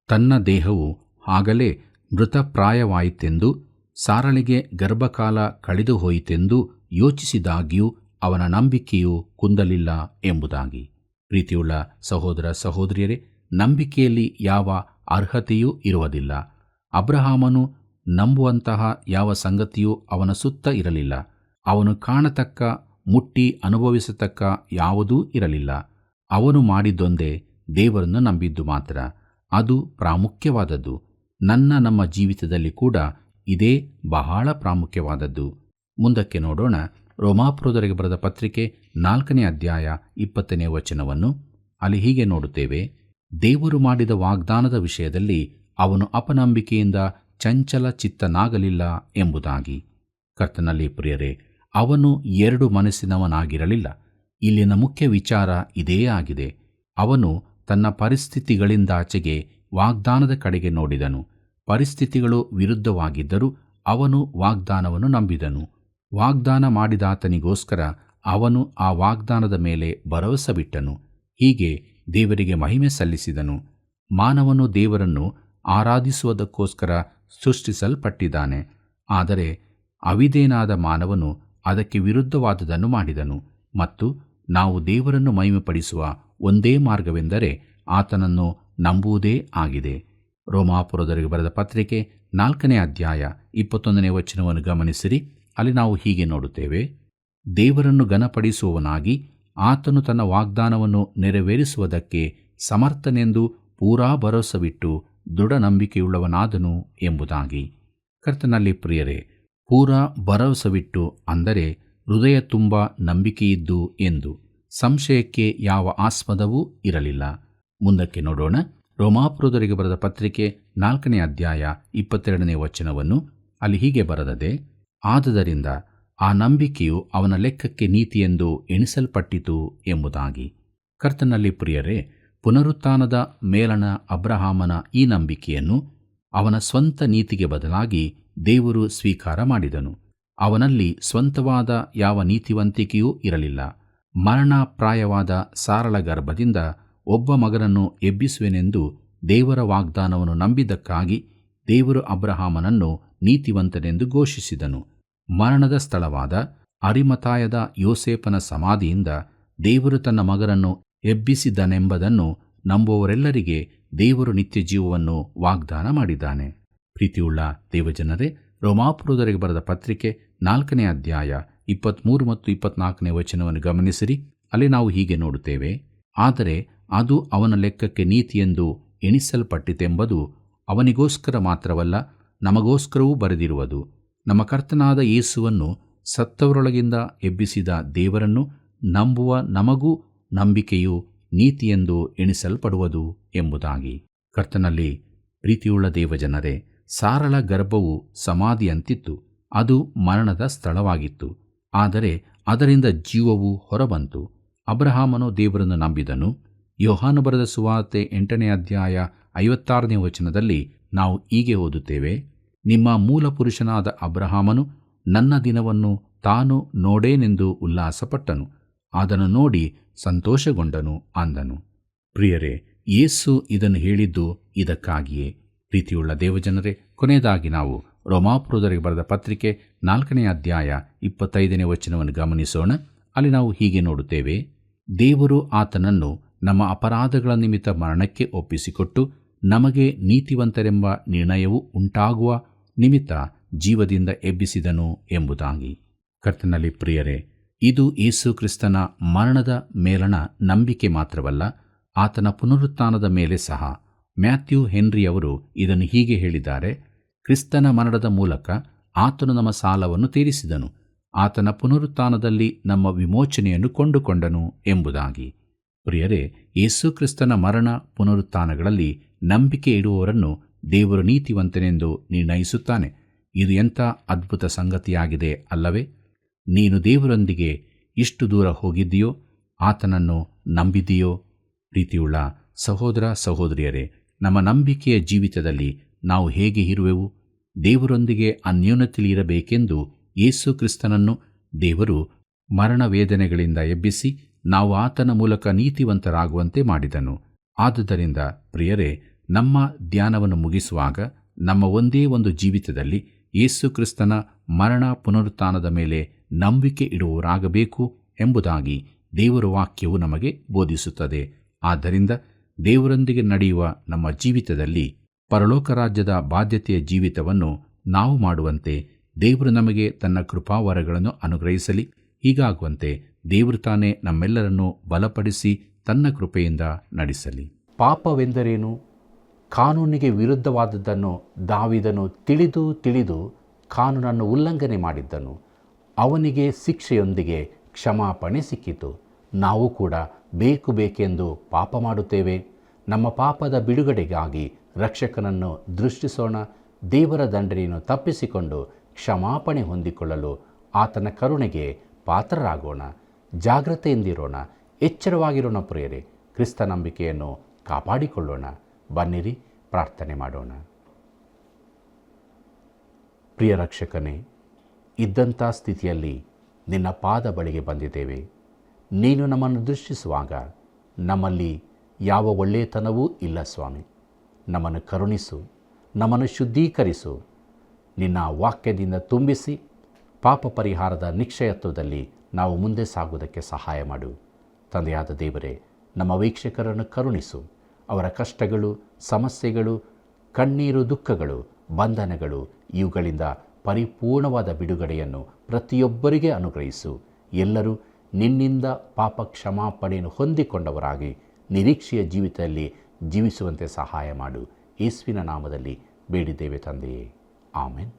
ತನ್ನ ದೇಹವು ಆಗಲೇ ಮೃತಪ್ರಾಯವಾಯಿತೆಂದು ಸಾರಳಿಗೆ ಗರ್ಭಕಾಲ ಕಳೆದು ಹೋಯಿತೆಂದು ಯೋಚಿಸಿದಾಗ್ಯೂ ಅವನ ನಂಬಿಕೆಯು ಕುಂದಲಿಲ್ಲ ಎಂಬುದಾಗಿ. ಪ್ರೀತಿಯುಳ್ಳ ಸಹೋದರ ಸಹೋದರಿಯರೇ, ನಂಬಿಕೆಯಲ್ಲಿ ಯಾವ ಅರ್ಹತೆಯೂ ಇರುವುದಿಲ್ಲ. ಅಬ್ರಹಾಮನು ನಂಬುವಂತಹ ಯಾವ ಸಂಗತಿಯೂ ಅವನ ಸುತ್ತ ಇರಲಿಲ್ಲ. ಅವನು ಕಾಣತಕ್ಕ, ಮುಟ್ಟಿ ಅನುಭವಿಸತಕ್ಕ ಯಾವುದೂ ಇರಲಿಲ್ಲ. ಅವನು ಮಾಡಿದ್ದೊಂದೇ, ದೇವರನ್ನು ನಂಬಿದ್ದು ಮಾತ್ರ. ಅದು ಪ್ರಾಮುಖ್ಯವಾದದ್ದು. ನಮ್ಮ ಜೀವಿತದಲ್ಲಿ ಕೂಡ ಇದೇ ಬಹಳ ಪ್ರಾಮುಖ್ಯವಾದದ್ದು. ಮುಂದಕ್ಕೆ ನೋಡೋಣ. ರೋಮಾಪುರದವರಿಗೆ ಬರೆದ ಪತ್ರಿಕೆ 4ನೇ ಅಧ್ಯಾಯ 20ನೇ ವಚನವನ್ನು. ಅಲ್ಲಿ ಹೀಗೆ ನೋಡುತ್ತೇವೆ: ದೇವರು ಮಾಡಿದ ವಾಗ್ದಾನದ ವಿಷಯದಲ್ಲಿ ಅವನು ಅಪನಂಬಿಕೆಯಿಂದ ಚಂಚಲ ಚಿತ್ತನಾಗಲಿಲ್ಲ ಎಂಬುದಾಗಿ. ಕರ್ತನಲ್ಲಿ ಪ್ರಿಯರೇ, ಅವನು ಎರಡು ಮನಸ್ಸಿನವನಾಗಿರಲಿಲ್ಲ. ಇಲ್ಲಿನ ಮುಖ್ಯ ವಿಚಾರ ಇದೇ ಆಗಿದೆ. ಅವನು ತನ್ನ ಪರಿಸ್ಥಿತಿಗಳಿಂದಾಚೆಗೆ ವಾಗ್ದಾನದ ಕಡೆಗೆ ನೋಡಿದನು. ಪರಿಸ್ಥಿತಿಗಳು ವಿರುದ್ಧವಾಗಿದ್ದರೂ ಅವನು ವಾಗ್ದಾನವನ್ನು ನಂಬಿದನು. ವಾಗ್ದಾನ ಮಾಡಿದಾತನಿಗೋಸ್ಕರ ಅವನು ಆ ವಾಗ್ದಾನದ ಮೇಲೆ ಭರವಸೆ ಬಿಟ್ಟನು. ಹೀಗೆ ದೇವರಿಗೆ ಮಹಿಮೆ ಸಲ್ಲಿಸಿದನು. ಮಾನವನು ದೇವರನ್ನು ಆರಾಧಿಸುವುದಕ್ಕೋಸ್ಕರ ಸೃಷ್ಟಿಸಲ್ಪಟ್ಟಿದ್ದಾನೆ. ಆದರೆ ಅವಿಧೇಯನಾದ ಮಾನವನು ಅದಕ್ಕೆ ವಿರುದ್ಧವಾದುದನ್ನು ಮಾಡಿದನು. ಮತ್ತು ನಾವು ದೇವರನ್ನು ಮಹಿಮೆಪಡಿಸುವ ಒಂದೇ ಮಾರ್ಗವೆಂದರೆ ಆತನನ್ನು ನಂಬುವುದೇ ಆಗಿದೆ. ರೋಮಾಪುರದವರಿಗೆ ಬರೆದ ಪತ್ರಿಕೆ 4ನೇ ಅಧ್ಯಾಯ 21ನೇ ವಚನವನ್ನು ಗಮನಿಸಿರಿ. ಅಲ್ಲಿ ನಾವು ಹೀಗೆ ನೋಡುತ್ತೇವೆ: ದೇವರನ್ನು ಘನಪಡಿಸುವವನಾಗಿ ಆತನು ತನ್ನ ವಾಗ್ದಾನವನ್ನು ನೆರವೇರಿಸುವುದಕ್ಕೆ ಸಮರ್ಥನೆಂದು ಪೂರಾ ಭರವಸವಿಟ್ಟು ದೃಢ ನಂಬಿಕೆಯುಳ್ಳವನಾದನು ಎಂಬುದಾಗಿ. ಕರ್ತನಲ್ಲಿ ಪ್ರಿಯರೇ, ಪೂರಾ ಭರವಸವಿಟ್ಟು ಅಂದರೆ ಹೃದಯ ತುಂಬ ನಂಬಿಕೆಯಿದ್ದು ಎಂದು. ಸಂಶಯಕ್ಕೆ ಯಾವ ಆಸ್ಪದವೂ ಇರಲಿಲ್ಲ. ಮುಂದಕ್ಕೆ ನೋಡೋಣ. ರೋಮಾಪುರದವರಿಗೆ ಬರೆದ ಪತ್ರಿಕೆ 4ನೇ ಅಧ್ಯಾಯ 22ನೇ ವಚನವನ್ನು. ಅಲ್ಲಿ ಹೀಗೆ ಬರೆದದೆ: ಆದುದರಿಂದ ಆ ನಂಬಿಕೆಯು ಅವನ ಲೆಕ್ಕಕ್ಕೆ ನೀತಿಯೆಂದು ಎಣಿಸಲ್ಪಟ್ಟಿತು ಎಂಬುದಾಗಿ. ಕರ್ತನಲ್ಲಿ ಪ್ರಿಯರೇ, ಪುನರುತ್ಥಾನದ ಮೇಲಣ ಅಬ್ರಹಾಮನ ಈ ನಂಬಿಕೆಯನ್ನು ಅವನ ಸ್ವಂತ ನೀತಿಗೆ ಬದಲಾಗಿ ದೇವರು ಸ್ವೀಕಾರ ಮಾಡಿದನು. ಅವನಲ್ಲಿ ಸ್ವಂತವಾದ ಯಾವ ನೀತಿವಂತಿಕೆಯೂ ಇರಲಿಲ್ಲ. ಮರಣಪ್ರಾಯವಾದ ಸಾರಳ ಗರ್ಭದಿಂದ ಒಬ್ಬ ಮಗನನ್ನು ಎಬ್ಬಿಸುವೆನೆಂದು ದೇವರ ವಾಗ್ದಾನವನ್ನು ನಂಬಿದ್ದಕ್ಕಾಗಿ ದೇವರು ಅಬ್ರಹಾಮನನ್ನು ನೀತಿವಂತನೆಂದು ಘೋಷಿಸಿದನು. ಮರಣದ ಸ್ಥಳವಾದ ಅರಿಮತಾಯದ ಯೋಸೇಫನ ಸಮಾಧಿಯಿಂದ ದೇವರು ತನ್ನ ಮಗನನ್ನು ಎಬ್ಬಿಸಿದನೆಂಬುದನ್ನು ನಂಬುವವರೆಲ್ಲರಿಗೆ ದೇವರು ನಿತ್ಯ ಜೀವವನ್ನು ವಾಗ್ದಾನ ಮಾಡಿದ್ದಾನೆ. ಪ್ರೀತಿಯುಳ್ಳ ದೇವಜನರೇ, ರೋಮಾಪುರದವರಿಗೆ ಬರೆದ ಪತ್ರಿಕೆ 4ನೇ ಅಧ್ಯಾಯ 23 ಮತ್ತು 24ನೇ ವಚನವನ್ನು ಗಮನಿಸಿರಿ. ಅಲ್ಲಿ ನಾವು ಹೀಗೆ ನೋಡುತ್ತೇವೆ: ಆದರೆ ಅದು ಅವನ ಲೆಕ್ಕಕ್ಕೆ ನೀತಿಯೆಂದು ಎಣಿಸಲ್ಪಟ್ಟಿತೆಂಬುದು ಅವನಿಗೋಸ್ಕರ ಮಾತ್ರವಲ್ಲ, ನಮಗೋಸ್ಕರವೂ ಬರೆದಿರುವುದು. ನಮ್ಮ ಕರ್ತನಾದ ಯೇಸುವನ್ನು ಸತ್ತವರೊಳಗಿಂದ ಎಬ್ಬಿಸಿದ ದೇವರನ್ನು ನಂಬುವ ನಮಗೂ ನಂಬಿಕೆಯು ನೀತಿಯೆಂದು ಎಣಿಸಲ್ಪಡುವುದು ಎಂಬುದಾಗಿ. ಕರ್ತನಲ್ಲಿ ಪ್ರೀತಿಯುಳ್ಳ ದೇವಜನರೇ, ಸಾರಳ ಗರ್ಭವು ಸಮಾಧಿಯಂತಿತ್ತು. ಅದು ಮರಣದ ಸ್ಥಳವಾಗಿತ್ತು. ಆದರೆ ಅದರಿಂದ ಜೀವವು ಹೊರಬಂತು. ಅಬ್ರಹಾಮನು ದೇವರನ್ನು ನಂಬಿದನು. ಯೋಹಾನ ಬರೆದ ಸುವಾರ್ತೆ 8ನೇ ಅಧ್ಯಾಯ 56ನೇ ವಚನದಲ್ಲಿ ನಾವು ಹೀಗೆ ಓದುತ್ತೇವೆ: ನಿಮ್ಮ ಮೂಲ ಪುರುಷನಾದ ಅಬ್ರಹಾಮನು ನನ್ನ ದಿನವನ್ನು ತಾನು ನೋಡೇನೆಂದು ಉಲ್ಲಾಸಪಟ್ಟನು, ಅದನ್ನು ನೋಡಿ ಸಂತೋಷಗೊಂಡನು ಅಂದನು. ಪ್ರಿಯರೇ, ಯೇಸು ಇದನ್ನು ಹೇಳಿದ್ದು ಇದಕ್ಕಾಗಿಯೇ. ಪ್ರೀತಿಯುಳ್ಳ ದೇವಜನರೇ, ಕೊನೆಯದಾಗಿ ನಾವು ರೋಮಾಪುರದವರಿಗೆ ಬರೆದ ಪತ್ರಿಕೆ 4ನೇ ಅಧ್ಯಾಯ 25ನೇ ವಚನವನ್ನು ಗಮನಿಸೋಣ. ಅಲ್ಲಿ ನಾವು ಹೀಗೆ ನೋಡುತ್ತೇವೆ: ದೇವರು ಆತನನ್ನು ನಮ್ಮ ಅಪರಾಧಗಳ ನಿಮಿತ್ತ ಮರಣಕ್ಕೆ ಒಪ್ಪಿಸಿಕೊಟ್ಟು ನಮಗೆ ನೀತಿವಂತರೆಂಬ ನಿರ್ಣಯವು ಉಂಟಾಗುವ ನಿಮಿತ್ತ ಜೀವದಿಂದ ಎಬ್ಬಿಸಿದನು ಎಂಬುದಾಗಿ. ಕರ್ತನಲ್ಲಿ ಪ್ರಿಯರೇ, ಇದು ಯೇಸು ಕ್ರಿಸ್ತನ ಮರಣದ ಮೇಲಣ ನಂಬಿಕೆ ಮಾತ್ರವಲ್ಲ, ಆತನ ಪುನರುತ್ಥಾನದ ಮೇಲೆ ಸಹ. ಮ್ಯಾಥ್ಯೂ ಹೆನ್ರಿಯವರು ಇದನ್ನು ಹೀಗೆ ಹೇಳಿದ್ದಾರೆ: ಕ್ರಿಸ್ತನ ಮರಣದ ಮೂಲಕ ಆತನು ನಮ್ಮ ಸಾಲವನ್ನು ತೀರಿಸಿದನು, ಆತನ ಪುನರುತ್ಥಾನದಲ್ಲಿ ನಮ್ಮ ವಿಮೋಚನೆಯನ್ನು ಕೊಂಡುಕೊಂಡನು ಎಂಬುದಾಗಿ. ಪ್ರಿಯರೇ, ಯೇಸು ಕ್ರಿಸ್ತನ ಮರಣ ಪುನರುತ್ಥಾನಗಳಲ್ಲಿ ನಂಬಿಕೆ ಇಡುವವರನ್ನು ದೇವರು ನೀತಿವಂತನೆಂದು ನಿರ್ಣಯಿಸುತ್ತಾನೆ. ಇದು ಎಂಥ ಅದ್ಭುತ ಸಂಗತಿಯಾಗಿದೆ ಅಲ್ಲವೇ? ನೀನು ದೇವರೊಂದಿಗೆ ಇಷ್ಟು ದೂರ ಹೋಗಿದ್ದೀಯೋ, ಆತನನ್ನು ನಂಬಿದೆಯೋ? ಪ್ರೀತಿಯುಳ್ಳ ಸಹೋದರ ಸಹೋದರಿಯರೇ, ನಮ್ಮ ನಂಬಿಕೆಯ ಜೀವಿತದಲ್ಲಿ ನಾವು ಹೇಗೆ ಇರುವೆವು? ದೇವರೊಂದಿಗೆ ಅನ್ಯೋನ್ಯತೆಯಲ್ಲಿರಬೇಕೆಂದು ಯೇಸು ಕ್ರಿಸ್ತನನ್ನು ದೇವರು ಮರಣ ವೇದನೆಗಳಿಂದ ಎಬ್ಬಿಸಿ ನಾವು ಆತನ ಮೂಲಕ ನೀತಿವಂತರಾಗುವಂತೆ ಮಾಡಿದನು. ಆದುದರಿಂದ ಪ್ರಿಯರೇ, ನಮ್ಮ ಧ್ಯಾನವನ್ನು ಮುಗಿಸುವಾಗ ನಮ್ಮ ಒಂದೇ ಒಂದು ಜೀವಿತದಲ್ಲಿ ಯೇಸು ಕ್ರಿಸ್ತನ ಮರಣ ಪುನರುತ್ಥಾನದ ಮೇಲೆ ನಂಬಿಕೆ ಇಡುವವರಾಗಬೇಕು ಎಂಬುದಾಗಿ ದೇವರ ವಾಕ್ಯವು ನಮಗೆ ಬೋಧಿಸುತ್ತದೆ. ಆದ್ದರಿಂದ ದೇವರೊಂದಿಗೆ ನಡೆಯುವ ನಮ್ಮ ಜೀವಿತದಲ್ಲಿ ಪರಲೋಕ ರಾಜ್ಯದ ಬಾಧ್ಯತೆಯ ಜೀವಿತವನ್ನು ನಾವು ಮಾಡುವಂತೆ ದೇವರು ನಮಗೆ ತನ್ನ ಕೃಪಾವರಗಳನ್ನು ಅನುಗ್ರಹಿಸಲಿ. ಹೀಗಾಗುವಂತೆ ದೇವರು ತಾನೇ ನಮ್ಮೆಲ್ಲರನ್ನು ಬಲಪಡಿಸಿ ತನ್ನ ಕೃಪೆಯಿಂದ ನಡೆಸಲಿ. ಪಾಪವೆಂದರೇನು? ಕಾನೂನಿಗೆ ವಿರುದ್ಧವಾದದ್ದನ್ನು ದಾವೀದನು ತಿಳಿದು ಕಾನೂನನ್ನು ಉಲ್ಲಂಘನೆ ಮಾಡಿದ್ದನು. ಅವನಿಗೆ ಶಿಕ್ಷೆಯೊಂದಿಗೆ ಕ್ಷಮಾಪಣೆ ಸಿಕ್ಕಿತು. ನಾವು ಕೂಡ ಬೇಕೆಂದು ಪಾಪ ಮಾಡುತ್ತೇವೆ. ನಮ್ಮ ಪಾಪದ ಬಿಡುಗಡೆಗಾಗಿ ರಕ್ಷಕನನ್ನು ದೃಷ್ಟಿಸೋಣ. ದೇವರ ದಂಡನೆಯನ್ನು ತಪ್ಪಿಸಿಕೊಂಡು ಕ್ಷಮಾಪಣೆ ಹೊಂದಿಕೊಳ್ಳಲು ಆತನ ಕರುಣೆಗೆ ಪಾತ್ರರಾಗೋಣ. ಜಾಗ್ರತೆಯಿಂದಿರೋಣ, ಎಚ್ಚರವಾಗಿರೋಣ ಪ್ರಿಯರೇ. ಕ್ರಿಸ್ತ ನಂಬಿಕೆಯನ್ನು ಕಾಪಾಡಿಕೊಳ್ಳೋಣ. ಬನ್ನಿರಿ, ಪ್ರಾರ್ಥನೆ ಮಾಡೋಣ. ಪ್ರಿಯ ರಕ್ಷಕನೇ, ಇದ್ದಂಥ ಸ್ಥಿತಿಯಲ್ಲಿ ನಿನ್ನ ಪಾದ ಬಳಿಗೆ ಬಂದಿದ್ದೇವೆ. ನೀನು ನಮ್ಮನ್ನು ದೃಷ್ಟಿಸುವಾಗ ನಮ್ಮಲ್ಲಿ ಯಾವ ಒಳ್ಳೆಯತನವೂ ಇಲ್ಲ ಸ್ವಾಮಿ. ನಮ್ಮನ್ನು ಕರುಣಿಸು, ನಮ್ಮನ್ನು ಶುದ್ಧೀಕರಿಸು. ನಿನ್ನ ವಾಕ್ಯದಿಂದ ತುಂಬಿಸಿ ಪಾಪ ಪರಿಹಾರದ ನಿಶ್ಚಯತ್ವದಲ್ಲಿ ನಾವು ಮುಂದೆ ಸಾಗುವುದಕ್ಕೆ ಸಹಾಯ ಮಾಡು. ತಂದೆಯಾದ ದೇವರೇ, ನಮ್ಮ ವೀಕ್ಷಕರನ್ನು ಕರುಣಿಸು. ಅವರ ಕಷ್ಟಗಳು, ಸಮಸ್ಯೆಗಳು, ಕಣ್ಣೀರು, ದುಃಖಗಳು, ಬಂಧನಗಳು ಇವುಗಳಿಂದ ಪರಿಪೂರ್ಣವಾದ ಬಿಡುಗಡೆಯನ್ನು ಪ್ರತಿಯೊಬ್ಬರಿಗೆ ಅನುಗ್ರಹಿಸು. ಎಲ್ಲರೂ ನಿನ್ನಿಂದ ಪಾಪ ಕ್ಷಮಾಪಣೆಯನ್ನು ಹೊಂದಿಕೊಂಡವರಾಗಿ ನಿರೀಕ್ಷೆಯ ಜೀವಿತದಲ್ಲಿ ಜೀವಿಸುವಂತೆ ಸಹಾಯ ಮಾಡು. ಯೇಸುವಿನ ನಾಮದಲ್ಲಿ ಬೇಡಿದ್ದೇವೆ ತಂದೆಯೇ, ಆಮೆನ್.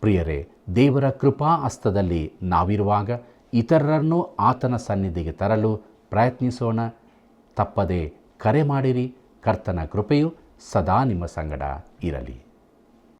ಪ್ರಿಯರೇ, ದೇವರ ಕೃಪಾ ಹಸ್ತದಲ್ಲಿ ನಾವಿರುವಾಗ ಇತರರನ್ನು ಆತನ ಸನ್ನಿಧಿಗೆ ತರಲು ಪ್ರಯತ್ನಿಸೋಣ. ತಪ್ಪದೆ ಕರೆ ಮಾಡಿರಿ. ಕರ್ತನ ಕೃಪೆಯು ಸದಾ ನಿಮ್ಮ ಸಂಗಡ ಇರಲಿ.